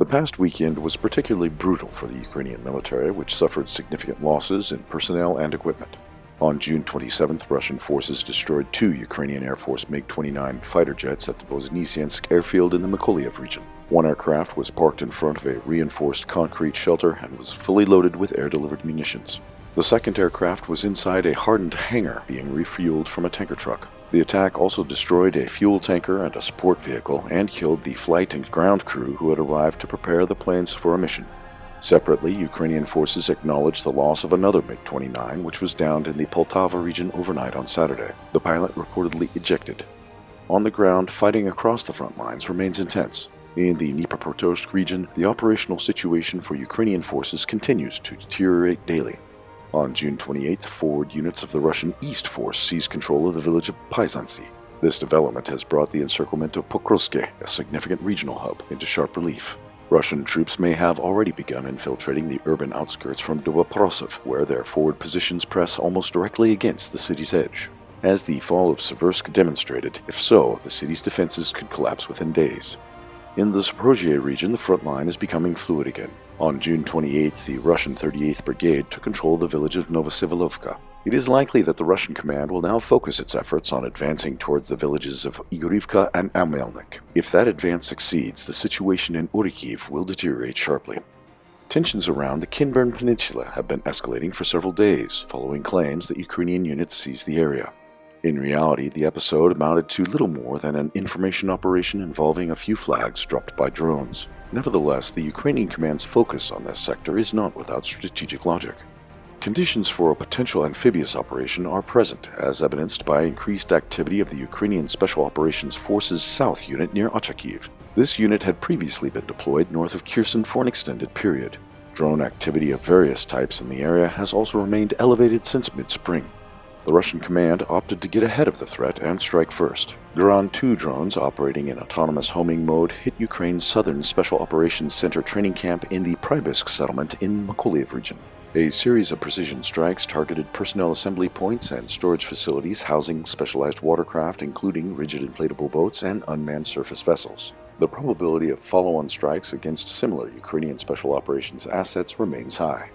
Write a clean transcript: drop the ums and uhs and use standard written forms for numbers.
past weekend was particularly brutal for the Ukrainian military, which suffered significant losses in personnel and equipment. On June 27th, Russian forces destroyed 2 Ukrainian Air Force MiG-29 fighter jets at the Voznesiensk airfield in the Mykolaiv region. One aircraft was parked in front of a reinforced concrete shelter and was fully loaded with air-delivered munitions. The second aircraft was inside a hardened hangar being refueled from a tanker truck. The attack also destroyed a fuel tanker and a support vehicle and killed the flight and ground crew who had arrived to prepare the planes for a mission. Separately, Ukrainian forces acknowledged the loss of another MiG-29, which was downed in the Poltava region overnight on Saturday. The pilot reportedly ejected. On the ground, fighting across the front lines remains intense. In the Dnipropetrovsk region, the operational situation for Ukrainian forces continues to deteriorate daily. On June 28th, forward units of the Russian East Force seized control of the village of Paysancy. This development has brought the encirclement of Pokrovsk, a significant regional hub, into sharp relief. Russian troops may have already begun infiltrating the urban outskirts from Dnipropetrovsk, where their forward positions press almost directly against the city's edge. As the fall of Seversk demonstrated, if so, the city's defenses could collapse within days. In the Zaporozhye region, the front line is becoming fluid again. On June 28th, the Russian 38th Brigade took control of the village of Novosivilovka. It is likely that the Russian command will now focus its efforts on advancing towards the villages of Igorivka and Amelnik. If that advance succeeds, the situation in Orikhiv will deteriorate sharply. Tensions around the Kinburn Peninsula have been escalating for several days, following claims that Ukrainian units seized the area. In reality, the episode amounted to little more than an information operation involving a few flags dropped by drones. Nevertheless, the Ukrainian command's focus on this sector is not without strategic logic. Conditions for a potential amphibious operation are present, as evidenced by increased activity of the Ukrainian Special Operations Forces South Unit near Ochakiv. This unit had previously been deployed north of Kherson for an extended period. Drone activity of various types in the area has also remained elevated since mid-spring. The Russian command opted to get ahead of the threat and strike first. Guran-2 drones operating in autonomous homing mode hit Ukraine's southern Special Operations Center training camp in the Prybysk settlement in Mykolaiv region. A series of precision strikes targeted personnel assembly points and storage facilities housing specialized watercraft, including rigid inflatable boats and unmanned surface vessels. The probability of follow-on strikes against similar Ukrainian Special Operations assets remains high.